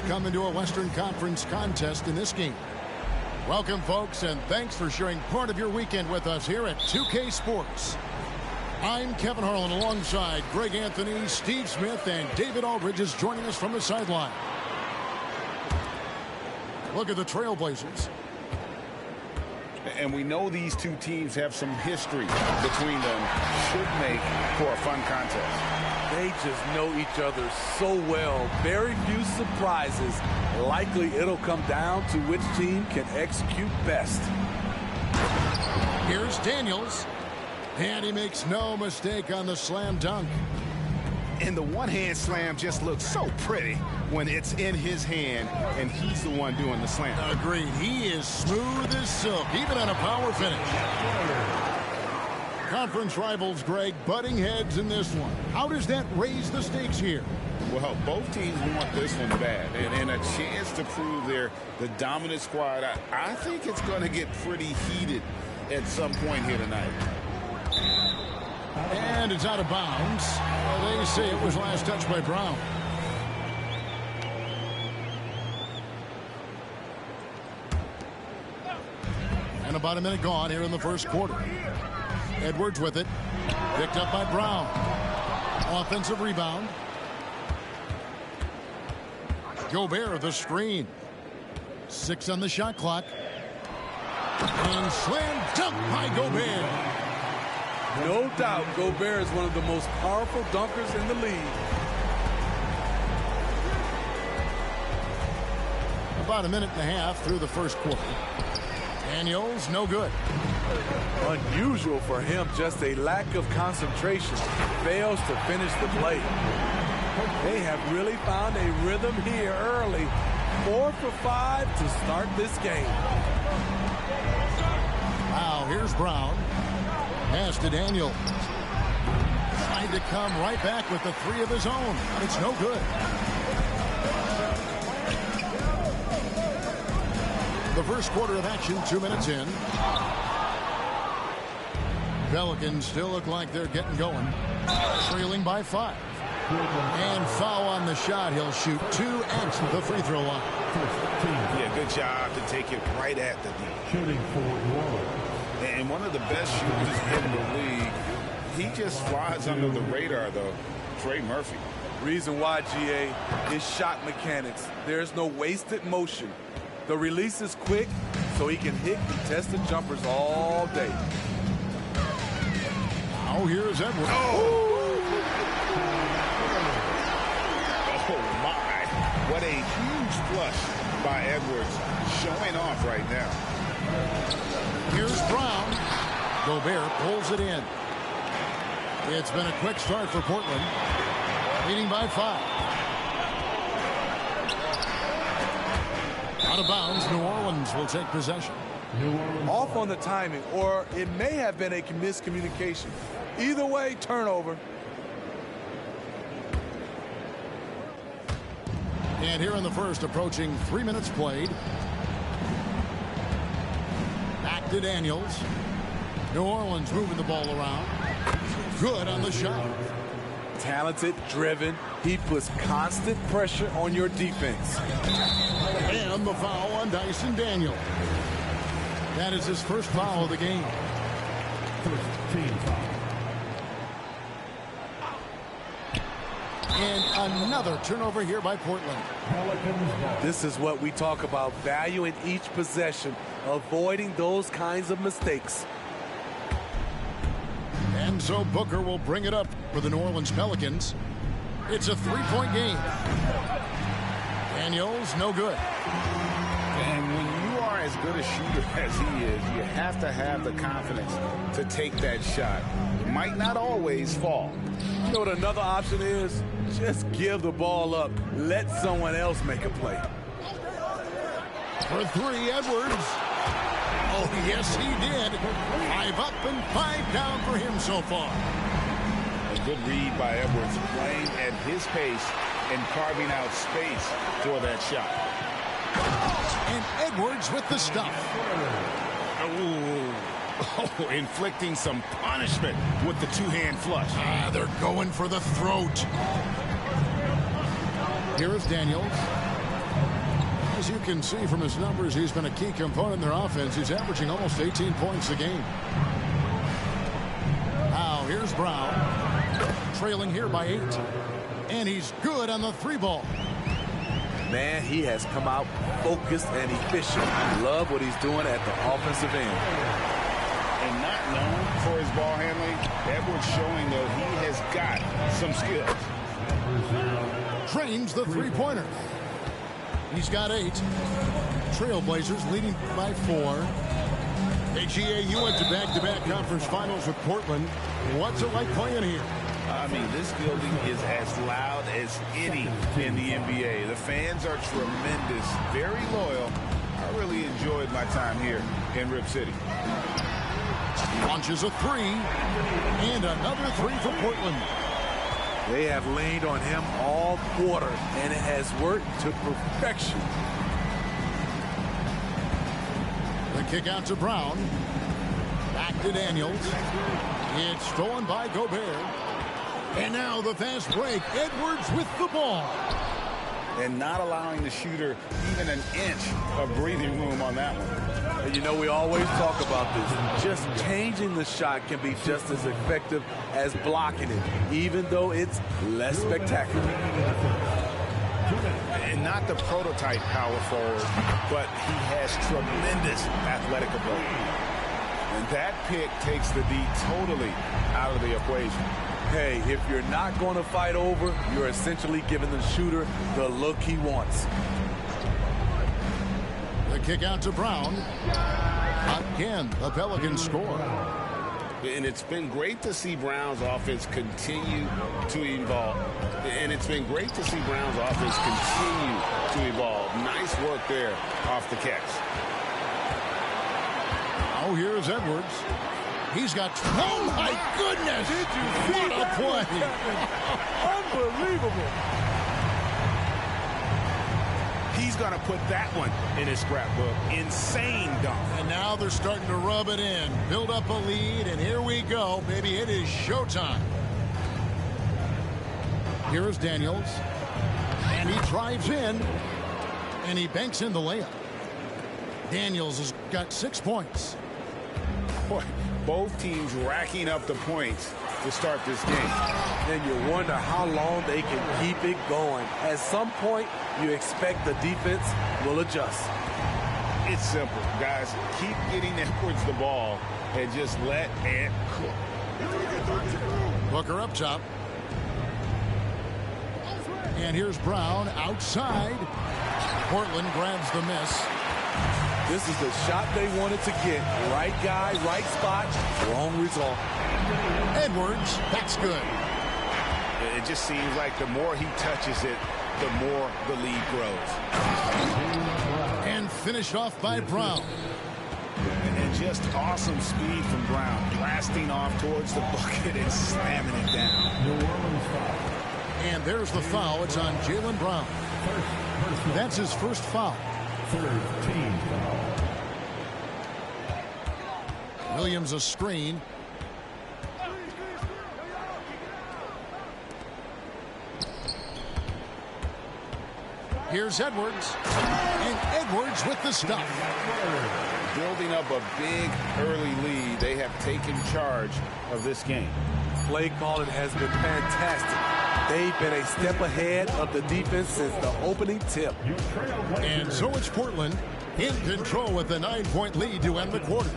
teams come into a Western Conference contest in this game. Welcome, folks, and thanks for sharing part of your weekend with us here at 2K Sports. I'm Kevin Harlan alongside Greg Anthony, Steve Smith, and David Aldridge is joining us from the sideline. Look at the Trailblazers. And we know these two teams have some history between them. Should make for a fun contest. They just know each other so well. Very few surprises. Likely it'll come down to which team can execute best. Here's Daniels. And he makes no mistake on the slam dunk. And the one-hand slam just looks so pretty when it's in his hand and he's the one doing the slam. Agreed. He is smooth as silk, even on a power finish. Conference rivals, Greg, butting heads in this one. How does that raise the stakes here? Well, both teams want this one bad, and a chance to prove they're the dominant squad. I think it's going to get pretty heated at some point here tonight. And it's out of bounds. They say it was last touched by Brown. And about a minute gone here in the first quarter. Edwards with it. Picked up by Brown. Offensive rebound. Gobert the screen. 6 on the shot clock. And slam dunk by Gobert. No doubt Gobert is one of the most powerful dunkers in the league. About a minute and a half through the first quarter. Daniels, no good. Unusual for him, just a lack of concentration. Fails to finish the play. They have really found a rhythm here early. 4 for 5 to start this game. Wow, here's Brown. Pass to Daniels. Trying to come right back with the 3 of his own, but it's no good. The first quarter of action, 2 minutes in. Pelicans still look like they're getting going. Trailing by 5. And foul on the shot. He'll shoot 2 at the free throw line. Yeah, good job to take it right at the D. Shooting for New Orleans. And one of the best shooters in the league. He just flies under the radar, though. Trey Murphy. Reason why, GA, is shot mechanics. There's no wasted motion. The release is quick, so he can hit contested jumpers all day. Now here's Edwards. Oh, my. What a huge flush by Edwards. Showing off right now. Here's Brown. Gobert pulls it in. It's been a quick start for Portland. Leading by 5. Out of bounds, New Orleans will take possession. Off on the timing, or it may have been a miscommunication. Either way, turnover. And here in the first, approaching 3 minutes played. Back to Daniels. New Orleans moving the ball around. Good on the shot. Talented, driven. He puts constant pressure on your defense. And the foul on Dyson Daniels. That is his first foul of the game. First team foul. And another turnover here by Portland. This is what we talk about, value in each possession, avoiding those kinds of mistakes. And so Booker will bring it up for the New Orleans Pelicans. It's a 3-point game. Daniels, no good. And when you are as good a shooter as he is, you have to have the confidence to take that shot. It might not always fall. You know what another option is? Just give the ball up. Let someone else make a play. For 3, Edwards. Oh, yes, he did. 5 up and 5 down for him so far. A good read by Edwards, playing at his pace and carving out space for that shot. And Edwards with the stuff. Oh, inflicting some punishment with the 2-hand flush. They're going for the throat. Here is Daniels. you can see from his numbers, he's been a key component in their offense. He's averaging almost 18 points a game. Now here's Brown, trailing here by 8. And he's good on the 3-ball. Man, he has come out focused and efficient. Love what he's doing at the offensive end. And not known for his ball handling, Edwards showing, though, he has got some skills. Drains the 3-pointer. He's got 8. Trailblazers leading by 4. Hey, GA, you went to back-to-back conference finals with Portland. What's it like playing here? I mean, this building is as loud as any in the NBA. The fans are tremendous, very loyal. I really enjoyed my time here in Rip City. Launches a 3, and another 3 for Portland. They have leaned on him all quarter, and it has worked to perfection. The kick out to Brown. Back to Daniels. It's stolen by Gobert. And now the fast break. Edwards with the ball. And not allowing the shooter even an inch of breathing room on that one. And you know, we always talk about this. Just changing the shot can be just as effective as blocking it, even though it's less spectacular. And not the prototype power forward, but he has tremendous athletic ability. And that pick takes the D totally out of the equation. Hey, if you're not going to fight over, you're essentially giving the shooter the look he wants. The kick out to Brown. Again, the Pelicans score. And it's been great to see Brown's offense continue to evolve. And it's been great to see Brown's offense continue to evolve. Nice work there off the catch. Oh, here's Edwards. He's got... Oh, my goodness! Did you see what a play! Unbelievable. He's going to put that one in his scrapbook. Insane dunk. And now they're starting to rub it in. Build up a lead, and here we go, baby. It is showtime. Here is Daniels. And he drives in. And he banks in the layup. Daniels has got 6 points. Boy, both teams racking up the points to start this game. And you wonder how long they can keep it going. At some point, you expect the defense will adjust. It's simple, guys. Keep getting Edwards the ball and just let Ant cook. Booker up top. And here's Brown outside. Portland grabs the miss. This is the shot they wanted to get. Right guy, right spot, wrong result. Edwards, that's good. It just seems like the more he touches it, the more the lead grows. And finished off by Brown. And just awesome speed from Brown, blasting off towards the bucket and slamming it down. New Orleans foul. And there's the foul. It's on Jaylen Brown. That's his first foul. Third team foul. Williams a screen. Here's Edwards. And Edwards with the stop. Building up a big early lead. They have taken charge of this game. Play calling has been fantastic. They've been a step ahead of the defense since the opening tip. And so it's Portland in control with a 9-point lead to end the quarter.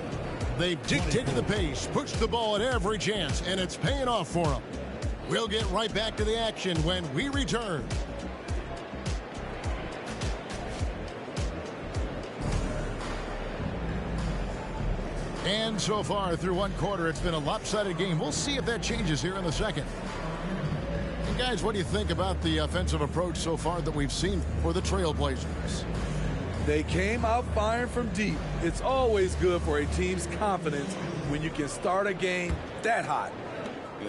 They've dictated the pace, pushed the ball at every chance, and it's paying off for them. We'll get right back to the action when we return. And so far through one quarter, it's been a lopsided game. We'll see if that changes here in the second. And guys, what do you think about the offensive approach so far that we've seen for the Trailblazers? They came out firing from deep. It's always good for a team's confidence when you can start a game that hot.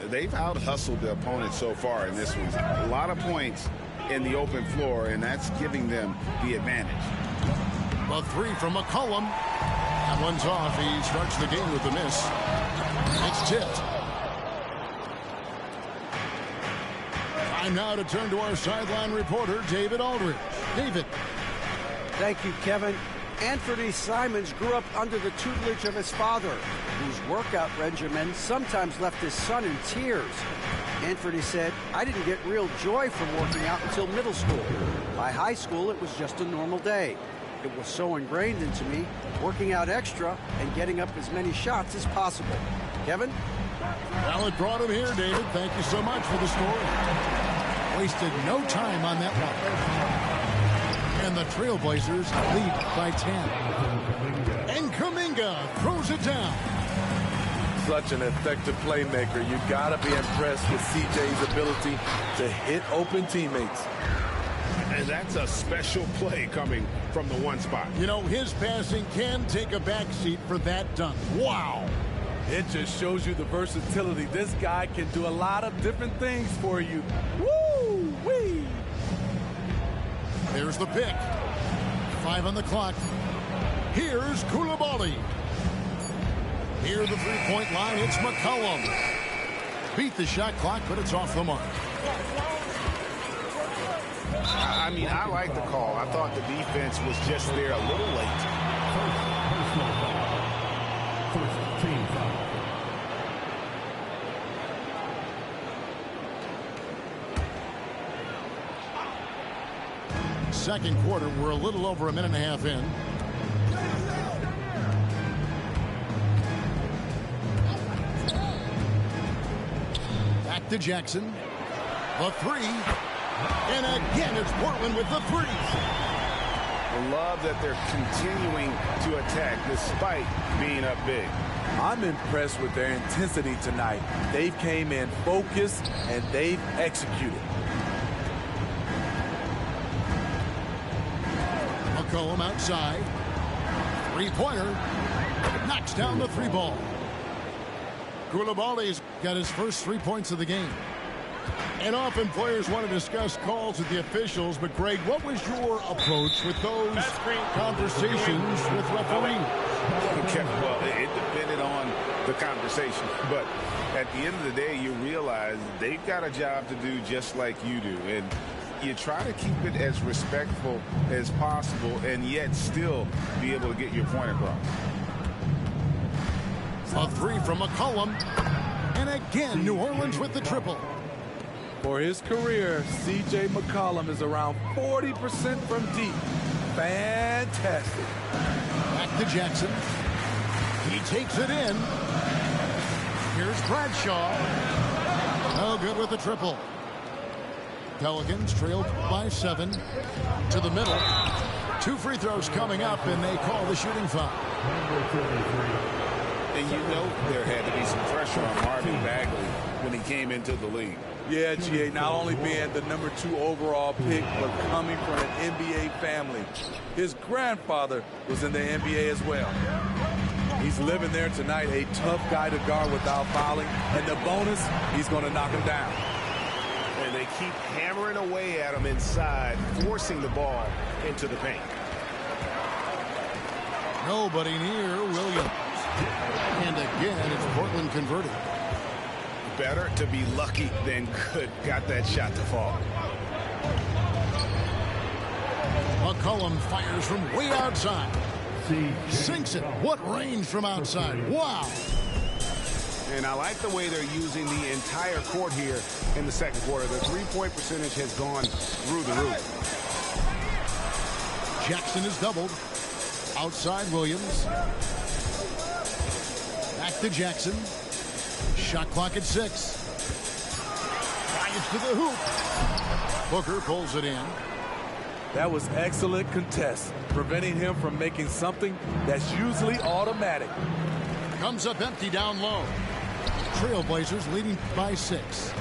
They've out-hustled the opponent so far in this one. A lot of points in the open floor, and that's giving them the advantage. A 3 from McCollum. That one's off. He starts the game with a miss. It's tipped. Time now to turn to our sideline reporter, David Aldridge. David. Thank you, Kevin. Anthony Simons grew up under the tutelage of his father, whose workout regimen sometimes left his son in tears. Anthony said, "I didn't get real joy from working out until middle school. By high school, it was just a normal day. It was so ingrained into me, working out extra and getting up as many shots as possible." Kevin? Well, it brought him here, David. Thank you so much for the story. Wasted no time on that one. And the Trailblazers lead by 10. And Kuminga throws it down. Such an effective playmaker. You gotta be impressed with CJ's ability to hit open teammates. And that's a special play coming from the one spot. You know, his passing can take a backseat for that dunk. Wow. It just shows you the versatility. This guy can do a lot of different things for you. Woo-wee! There's the pick. 5 on the clock. Here's Coulibaly. Near the three-point line, it's McCollum. Beat the shot clock, but it's off the mark. I mean, I like the call. I thought the defense was just there a little late. Personal foul. First team foul. Second quarter, we're a little over a minute and a half in. Back to Jackson. The three. And again, it's Portland with the threes. I love that they're continuing to attack despite being up big. I'm impressed with their intensity tonight. They've came in focused and they've executed. McCollum outside. Three-pointer. Knocks down the three ball. Coulibaly's got his first 3 points of the game. And often players want to discuss calls with the officials, but Greg, what was your approach with those conversations with referees? Okay, well, it depended on the conversation, but at the end of the day, you realize they've got a job to do just like you do, and you try to keep it as respectful as possible and yet still be able to get your point across. A three from McCollum, and again New Orleans with the triple. For his career, C.J. McCollum is around 40% from deep. Fantastic. Back to Jackson. He takes it in. Here's Bradshaw. No good with the triple. Pelicans trailed by 7. To the middle. 2 free throws coming up, and they call the shooting foul. Number 33. And you know there had to be some pressure on Marvin Bagley when he came into the league. Yeah, G.A., not only being the number 2 overall pick, but coming from an NBA family. His grandfather was in the NBA as well. He's living there tonight, a tough guy to guard without fouling. And the bonus, he's going to knock him down. And they keep hammering away at him inside, forcing the ball into the paint. Nobody near Williams. And again, it's Portland converted. Better to be lucky than good. Got that shot to fall. McCollum fires from way outside. Sinks it. What range from outside. Wow. And I like the way they're using the entire court here in the second quarter. The three-point percentage has gone through the roof. Jackson is doubled. Outside Williams. Back to Jackson. Shot clock at 6. Drives to the hoop. Booker pulls it in. That was excellent contest, preventing him from making something that's usually automatic. Comes up empty down low. Trailblazers leading by 6.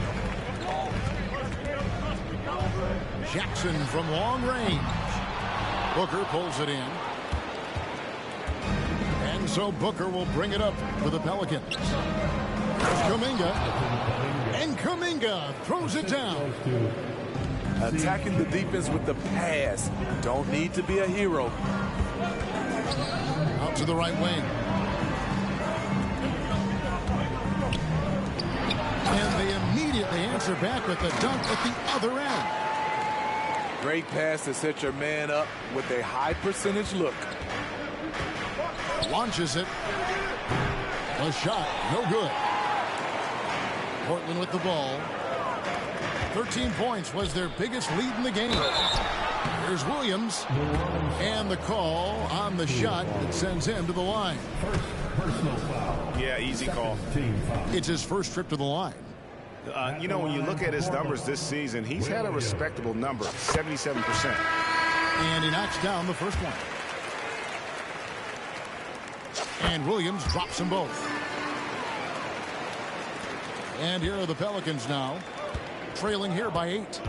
Jackson from long range. Booker pulls it in. And so Booker will bring it up for the Pelicans. There's Kuminga. And Kuminga throws it down. Attacking the defense with the pass. Don't need to be a hero. Out to the right wing. And they immediately answer back with a dunk at the other end. Great pass to set your man up with a high percentage look. Launches it. A shot, no good. Portland with the ball. 13 points was their biggest lead in the game. Here's Williams. And the call on the shot that sends him to the line. Personal foul. Yeah, easy call. Team foul. It's his first trip to the line. You know, when you look at his numbers this season, he's had a respectable number, 77%. And he knocks down the first one. And Williams drops them both. And here are the Pelicans now, trailing here by 8.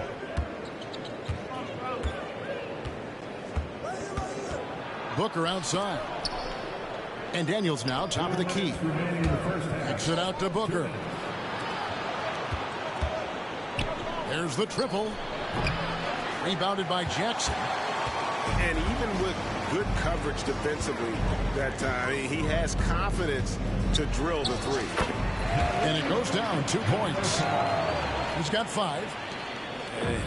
Booker outside. And Daniels now top of the key. Kicks it out to Booker. There's the triple. Rebounded by Jackson. And even with good coverage defensively that time, he has confidence to drill the three. And it goes down 2 points. He's got 5.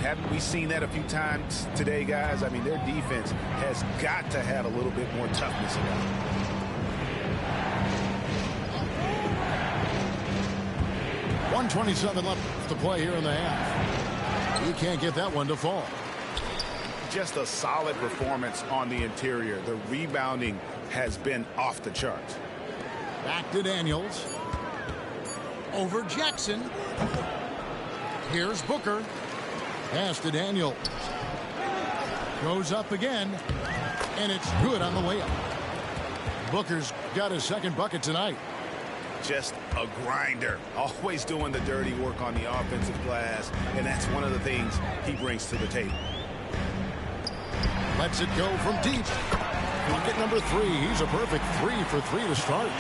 Haven't we seen that a few times today, guys? I mean, their defense has got to have a little bit more toughness in it. 1:27 left to play here in the half. He can't get that one to fall. Just a solid performance on the interior. The rebounding has been off the charts. Back to Daniels. Over Jackson. Here's Booker. Pass to Daniels. Goes up again. And it's good on the layup. Booker's got his second bucket tonight. Just a grinder. Always doing the dirty work on the offensive glass. And that's one of the things he brings to the table. Lets it go from deep. Bucket number 3. He's a perfect 3 for 3 to start.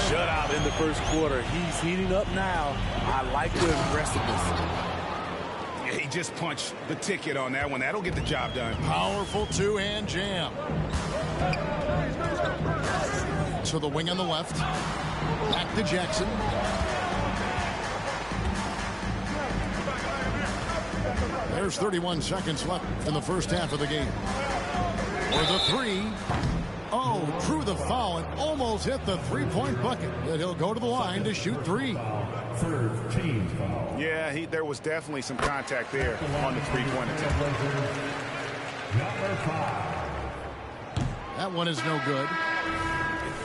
Shutout in the first quarter. He's heating up now. I like the aggressiveness. Yeah, he just punched the ticket on that one. That'll get the job done. Powerful two-hand jam. To the wing on the left. Back to Jackson. There's 31 seconds left in the first half of the game. For the 3. Oh, drew the foul and almost hit the three-point bucket. But he'll go to the line to shoot 3. Third team foul. Yeah, there was definitely some contact there on the three-point attempt. Number 5. That one is no good.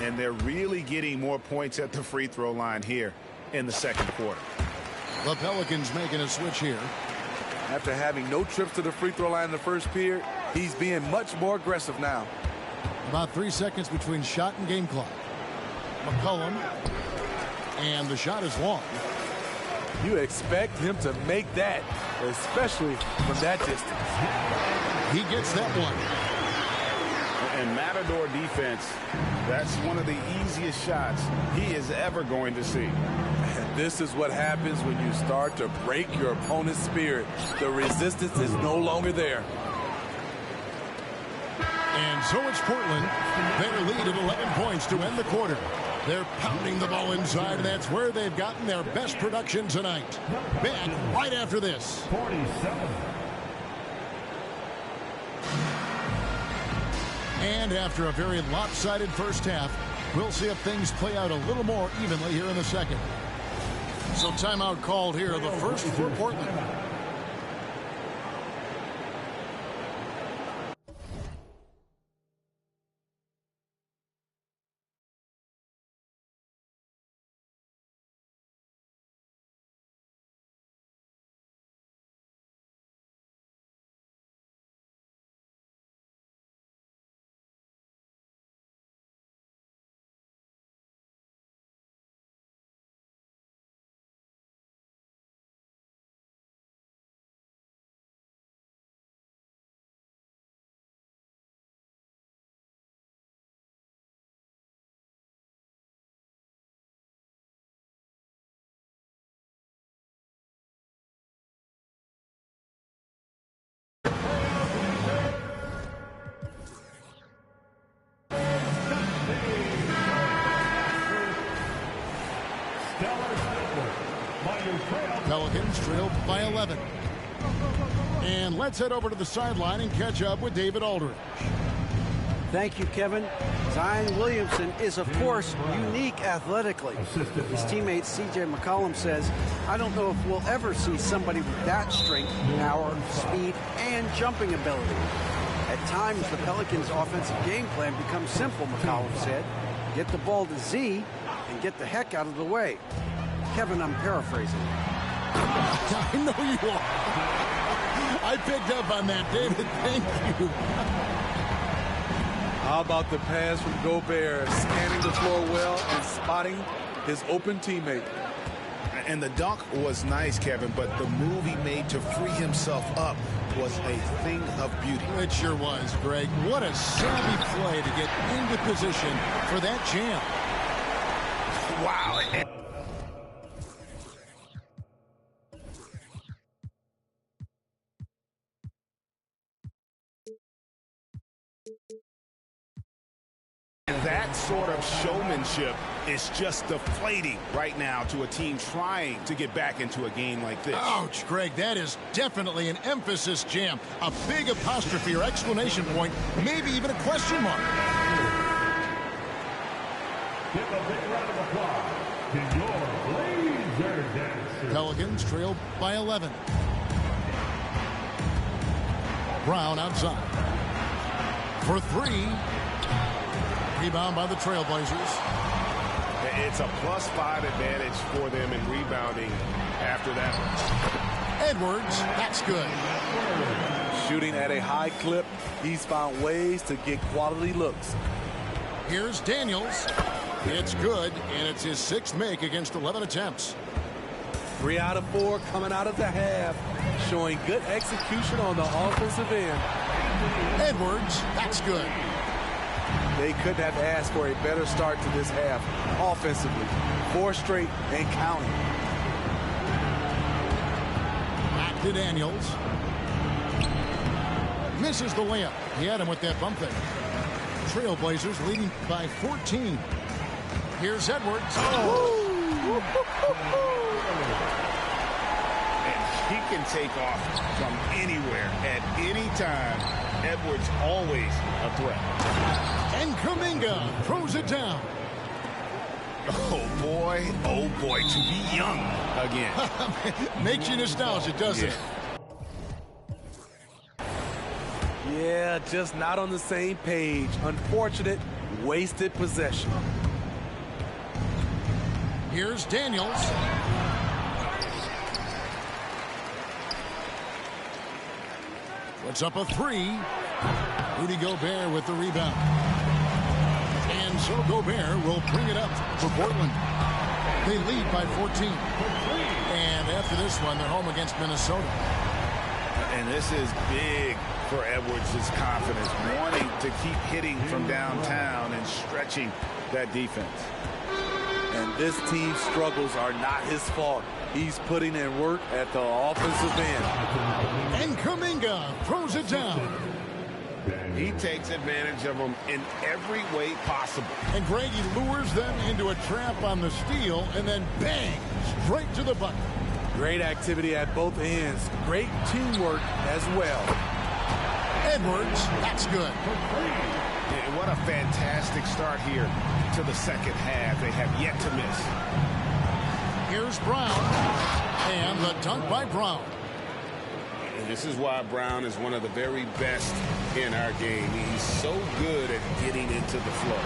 And they're really getting more points at the free throw line here in the second quarter. The Pelicans making a switch here. After having no trips to the free throw line in the first period, he's being much more aggressive now. About 3 seconds between shot and game clock. McCollum. And the shot is long. You expect him to make that, especially from that distance. He gets that one. And Matador defense, that's one of the easiest shots he is ever going to see. And this is what happens when you start to break your opponent's spirit. The resistance is no longer there. And so it's Portland. Their lead at 11 points to end the quarter. They're pounding the ball inside, and that's where they've gotten their best production tonight. Back right after this. 47. And after a very lopsided first half, we'll see if things play out a little more evenly here in the second. So timeout called here, the first for Portland. Pelicans trailed by 11. And let's head over to the sideline and catch up with David Aldridge. Thank you, Kevin. Zion Williamson is, of course, unique athletically. His teammate C.J. McCollum says, I don't know if we'll ever see somebody with that strength, power, speed, and jumping ability. At times, the Pelicans' offensive game plan becomes simple, McCollum said. Get the ball to Z and get the heck out of the way. Kevin, I'm paraphrasing. I know you are. I picked up on that, David. Thank you. How about the pass from Gobert, scanning the floor well and spotting his open teammate. And the dunk was nice, Kevin, but the move he made to free himself up was a thing of beauty. It sure was, Greg. What a savvy play to get into position for that jam. Wow. That sort of showmanship is just deflating right now to a team trying to get back into a game like this. Ouch, Greg, that is definitely an emphasis jam. A big apostrophe or exclamation point, maybe even a question mark. Give a big round of applause to your Blazer Dancers. Pelicans trail by 11. Brown outside. For three. Rebound by the Trailblazers. It's a +5 advantage for them in rebounding after that. Edwards, that's good. Shooting at a high clip, he's found ways to get quality looks. Here's Daniels. It's good, and it's his 6th make against 11 attempts. 3 out of 4 coming out of the half, showing good execution on the offensive end. Edwards, that's good. They couldn't have asked for a better start to this half offensively. 4 straight and counting. Back to Daniels. Misses the layup. He had him with that bump there. Trailblazers leading by 14. Here's Edwards. Oh. And he can take off from anywhere at any time. Edwards always a threat. And Kuminga throws it down. Oh boy, to be young again. Makes you nostalgic, doesn't it? Yeah, just not on the same page. Unfortunate, wasted possession. Here's Daniels. Puts up a 3. Rudy Gobert with the rebound. And so Gobert will bring it up for Portland. They lead by 14. And after this one, they're home against Minnesota. And this is big for Edwards' confidence, wanting to keep hitting from downtown and stretching that defense. And this team's struggles are not his fault. He's putting in work at the offensive end. And Kuminga throws it down. He takes advantage of them in every way possible. And Greg, he lures them into a trap on the steal and then bang, straight to the bucket. Great activity at both ends. Great teamwork as well. Edwards, that's good. And what a fantastic start here to the second half. They have yet to miss. Here's Brown. And the dunk by Brown. And this is why Brown is one of the very best in our game. He's so good at getting into the flow.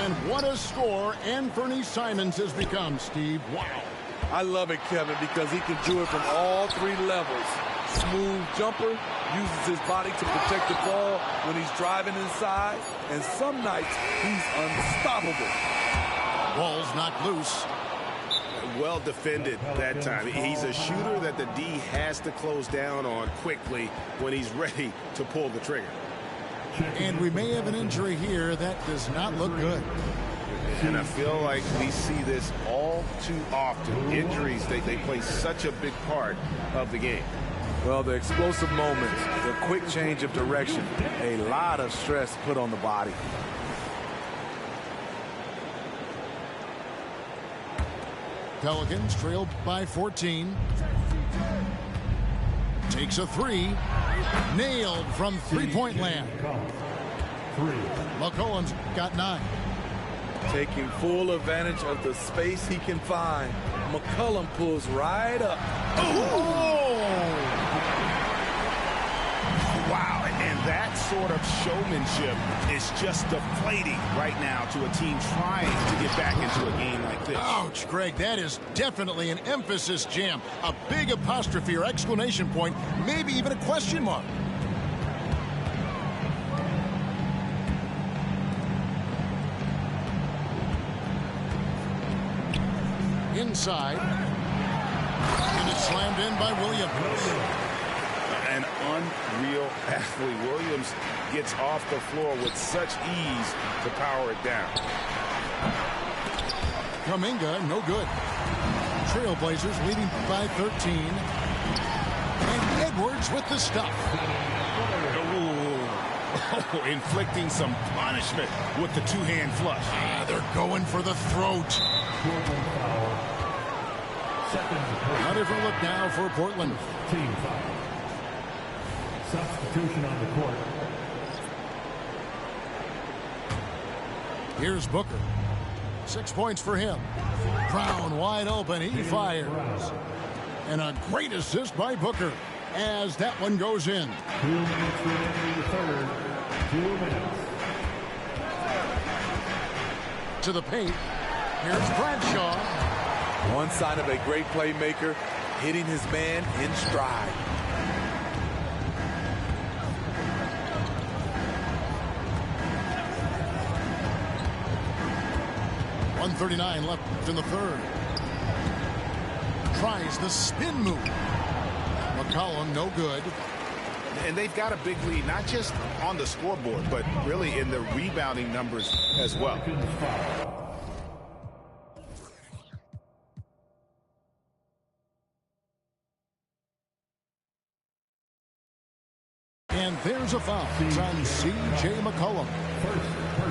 And what a score Anthony Simons has become, Steve. Wow. I love it, Kevin, because he can do it from all 3 levels. Smooth jumper, uses his body to protect the ball when he's driving inside, and some nights he's unstoppable. Ball's knocked loose. Well defended that time. He's a shooter that the D has to close down on quickly when he's ready to pull the trigger. And we may have an injury here that does not look good. And I feel like we see this all too often. Injuries, they play such a big part of the game. Well, the explosive moments, the quick change of direction, a lot of stress put on the body. Pelicans trail by 14. Takes a three. Nailed from three-point land. McCollum's got 9. Taking full advantage of the space he can find. McCollum pulls right up. Oh! Wow, and that sort of showmanship is just deflating right now to a team trying to get back into a game like this. Ouch, Greg, that is definitely an emphasis jam. A big apostrophe or exclamation point, maybe even a question mark. Inside. And it's slammed in by Williams. An unreal athlete. Williams gets off the floor with such ease to power it down. Kuminga, no good. Trailblazers leading by 13. And Edwards with the stuff. Oh, inflicting some punishment with the two-hand flush. They're going for the throat. A different look now for Portland. Team foul. Substitution on the court. Here's Booker. 6 points for him. Brown wide open. He fires. And a great assist by Booker as that one goes in. 2 minutes remaining in the third. 2 minutes. To the paint. Here's Bradshaw. One sign of a great playmaker, hitting his man in stride. .139 left in the third. Tries the spin move. McCollum, no good. And they've got a big lead, not just on the scoreboard, but really in the rebounding numbers as well. And there's a foul. It's on C.J. McCollum.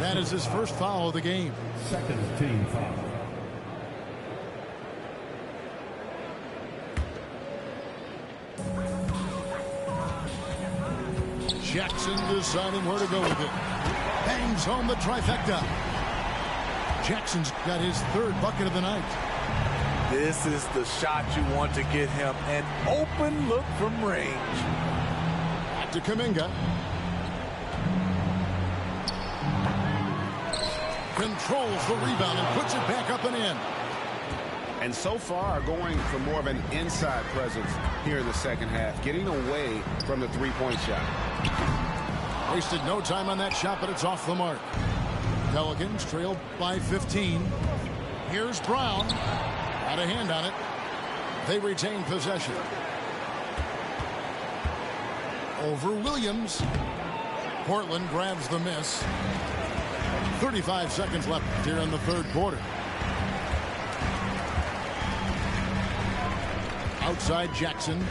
That is his first foul of the game. Second team foul. Jackson deciding where to go with it. Bangs home the trifecta. Jackson's got his third bucket of the night. This is the shot you want to get him. An open look from range. Back to Kuminga. Controls the rebound and puts it back up and in. And so far going for more of an inside presence here in the second half, getting away from the three-point shot. Wasted no time on that shot, but it's off the mark. Pelicans trail by 15. Here's Brown. Got a hand on it. They retain possession. Over Williams. Portland grabs the miss. 35 seconds left here in the third quarter. Outside Jackson.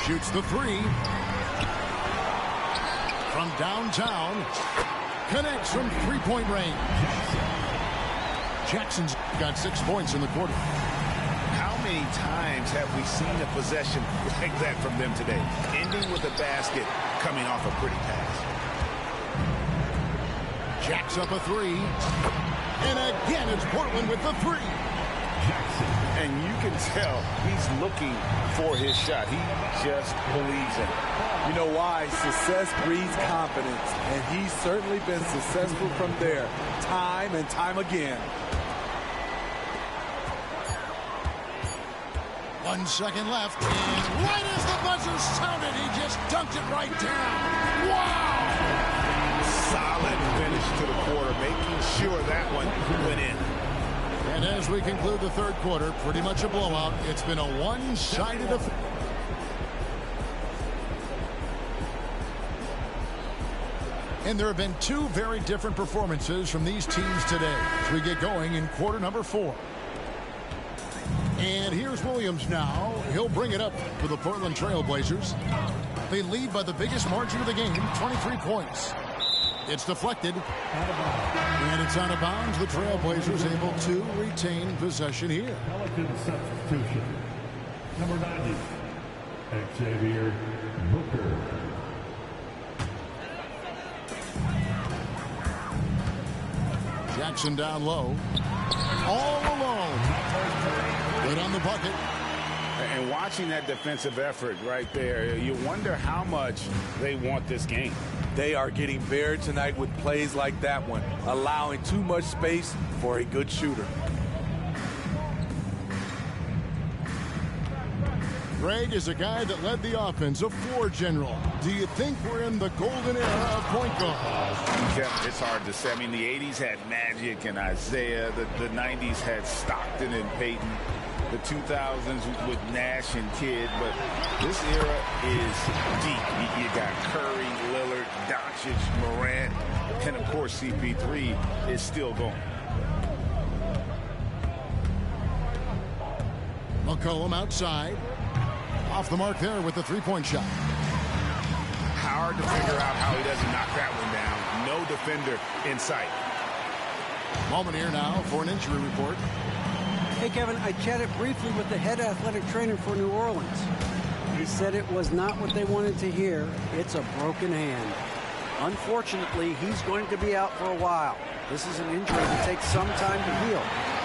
Shoots the three. From downtown. Connects from three-point range. Jackson's got 6 points in the quarter. How many times have we seen a possession like that from them today? Ending with a basket, coming off a pretty pass. Jacks up a three. And again, it's Portland with the three. And you can tell he's looking for his shot. He just believes in it. You know why? Success breeds confidence, and he's certainly been successful from there, time and time again. 1 second left, and right as the buzzer sounded, he just dunked it right down. Wow! Solid finish to the quarter, making sure that one went in. And as we conclude the third quarter, pretty much a blowout. It's been a one-sided affair. And there have been two very different performances from these teams today as we get going in quarter number 4. And here's Williams now. He'll bring it up for the Portland Trail Blazers. They lead by the biggest margin of the game, 23 points. It's deflected. And it's out of bounds. The Trailblazers able to retain possession here. Pelican substitution. Number 90. Xavier Booker. Jackson down low. All alone. Good on the bucket. And watching that defensive effort right there, you wonder how much they want this game. They are getting buried tonight with plays like that one, allowing too much space for a good shooter. Greg is a guy that led the offense, a floor general. Do you think we're in the golden era of point guard? It's hard to say. I mean, the 80s had Magic and Isaiah. The 90s had Stockton and Peyton. The 2000s with Nash and Kidd. But this era is deep. You got Curry, Lillard, Doncic, Morant, and, of course, CP3 is still going. McCollum outside. Off the mark there with the three-point shot. Hard to figure out how he doesn't knock that one down. No defender in sight. Moment here now for an injury report. Hey, Kevin, I chatted briefly with the head athletic trainer for New Orleans. He said it was not what they wanted to hear. It's a broken hand. Unfortunately, he's going to be out for a while. This is an injury that takes some time to heal.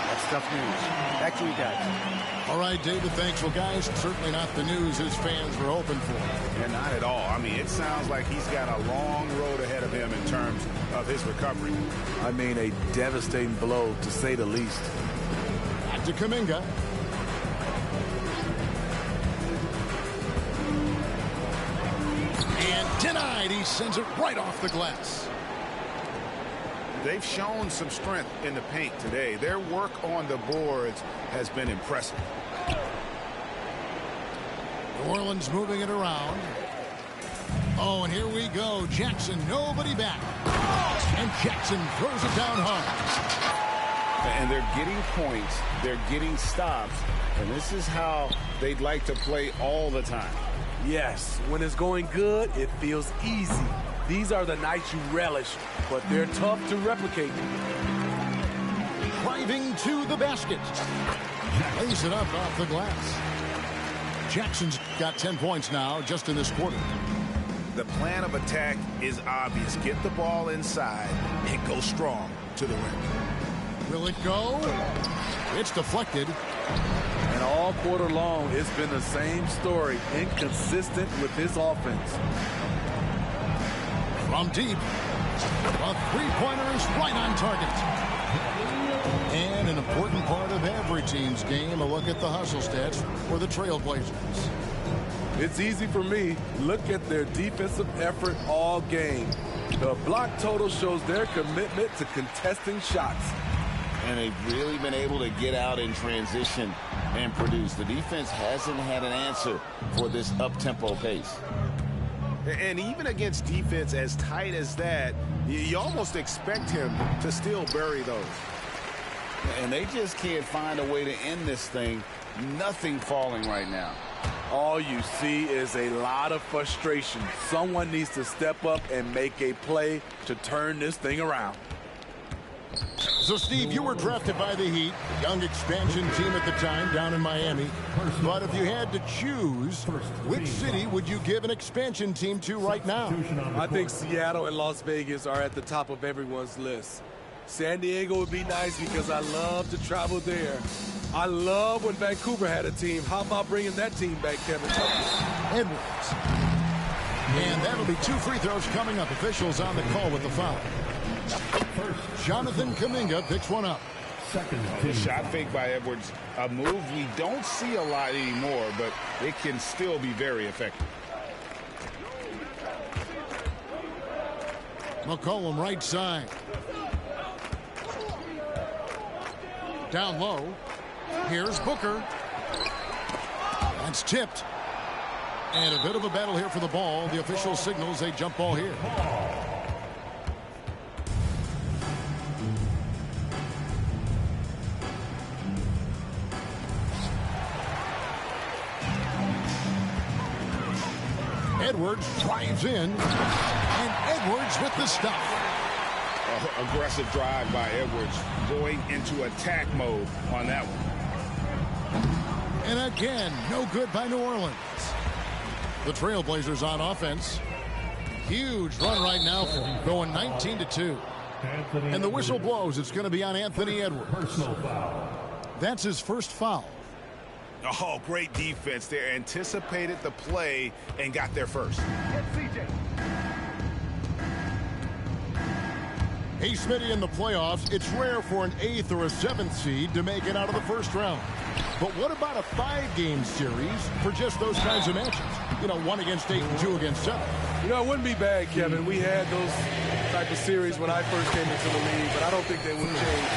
That's tough news. Back to you guys. All right, David, thanks. Well, guys, certainly not the news his fans were hoping for. And not at all. I mean, it sounds like he's got a long road ahead of him in terms of his recovery. I mean, a devastating blow, to say the least. Back to Kuminga. And denied. He sends it right off the glass. They've shown some strength in the paint today. Their work on the boards has been impressive. New Orleans moving it around. Oh, and here we go. Jackson, nobody back. And Jackson throws it down hard. And they're getting points. They're getting stops. And this is how they'd like to play all the time. Yes, when it's going good, it feels easy. These are the nights you relish, but they're tough to replicate. Driving to the basket. Lays it up off the glass. Jackson's got 10 points now just in this quarter. The plan of attack is obvious. Get the ball inside and go strong to the rim. Will it go? It's deflected. And all quarter long, it's been the same story. Inconsistent with his offense. From deep, a three-pointer is right on target. And an important part of every team's game, a look at the hustle stats for the Trailblazers. It's easy for me. Look at their defensive effort all game. The block total shows their commitment to contesting shots. And they've really been able to get out in transition and produce. The defense hasn't had an answer for this up-tempo pace. And even against defense as tight as that, you almost expect him to still bury those. And they just can't find a way to end this thing. Nothing falling right now. All you see is a lot of frustration. Someone needs to step up and make a play to turn this thing around. So, Steve, you were drafted by the Heat, young expansion team at the time down in Miami. But if you had to choose, which city would you give an expansion team to right now? I think Seattle and Las Vegas are at the top of everyone's list. San Diego would be nice because I love to travel there. I love when Vancouver had a team. How about bringing that team back, Kevin? Edwards. And that'll be 2 free throws coming up. Officials on the call with the foul. Jonathan Kuminga picks one up. The shot fake by Edwards, a move we don't see a lot anymore, but it can still be very effective. McCollum right side. Down low. Here's Booker. That's tipped. And a bit of a battle here for the ball. The official signals a jump ball here. Edwards drives in, and Edwards with the stop. Aggressive drive by Edwards, going into attack mode on that one. And again, no good by New Orleans. The Trailblazers on offense. Huge run right now for him, going 19-2. And the whistle blows. It's going to be on Anthony Edwards. Personal foul. That's his first foul. Oh, great defense there. Anticipated the play and got there first. Hey, Smitty, in the playoffs, it's rare for an 8th or a 7th seed to make it out of the first round. But what about a 5-game series for just those kinds of matches? You know, 1 against 8 and 2 against 7. You know, it wouldn't be bad, Kevin. We had those type of series when I first came into the league, but I don't think they would change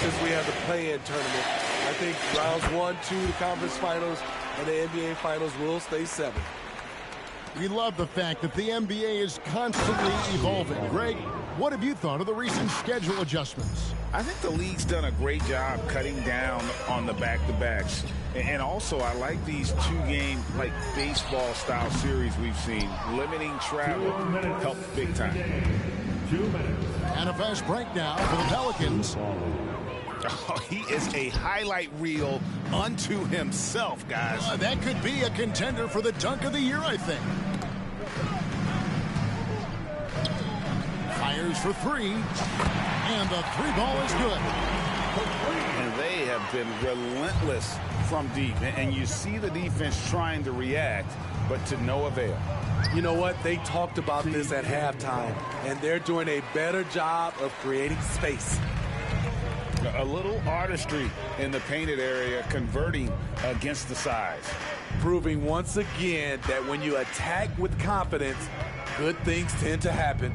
since we have the play-in tournament. I think rounds 1, 2, the conference finals, and the NBA finals will stay 7. We love the fact that the NBA is constantly evolving. Greg, what have you thought of the recent schedule adjustments? I think the league's done a great job cutting down on the back-to-backs. And also, I like these 2-game, like, baseball-style series we've seen. Limiting travel helped big time. 2 minutes. And a fast break now for the Pelicans. Oh, he is a highlight reel unto himself, guys. That could be a contender for the dunk of the year, I think. Fires for 3. And the 3-ball is good. And they have been relentless from deep. And you see the defense trying to react, but to no avail. You know what? They talked about this at halftime, and they're doing a better job of creating space. A little artistry in the painted area, converting against the size. Proving once again that when you attack with confidence, good things tend to happen.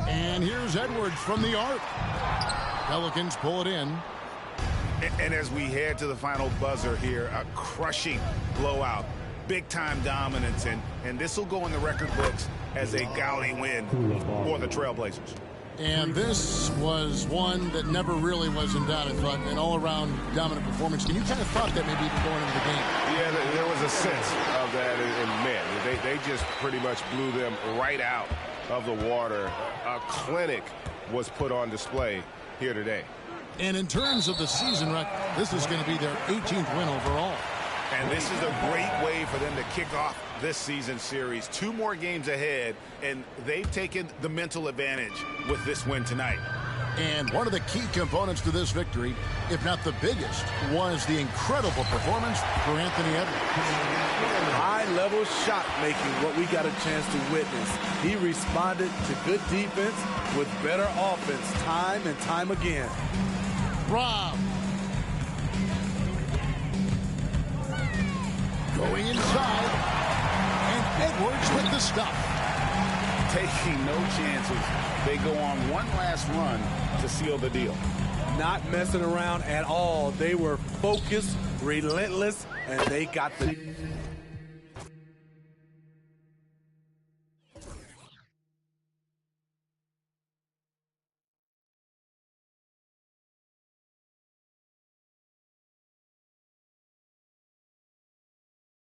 And here's Edwards from the arc. Pelicans pull it in. And as we head to the final buzzer here, a crushing blowout. Big-time dominance, and this will go in the record books as a gaudy win for the Trailblazers. And this was one that never really was in doubt, I thought, an all-around dominant performance. And you kind of thought that maybe even going into the game. Yeah, there was a sense of that in men. They just pretty much blew them right out of the water. A clinic was put on display here today. And in terms of the season record, this is going to be their 18th win overall. And this is a great way for them to kick off this season series. 2 more games ahead, and they've taken the mental advantage with this win tonight. And one of the key components to this victory, if not the biggest, was the incredible performance for Anthony Edwards. High-level shot making, what we got a chance to witness. He responded to good defense with better offense time and time again. Rob. Going inside, and Edwards with the stop. Taking no chances. They go on one last run to seal the deal. Not messing around at all. They were focused, relentless, and they got the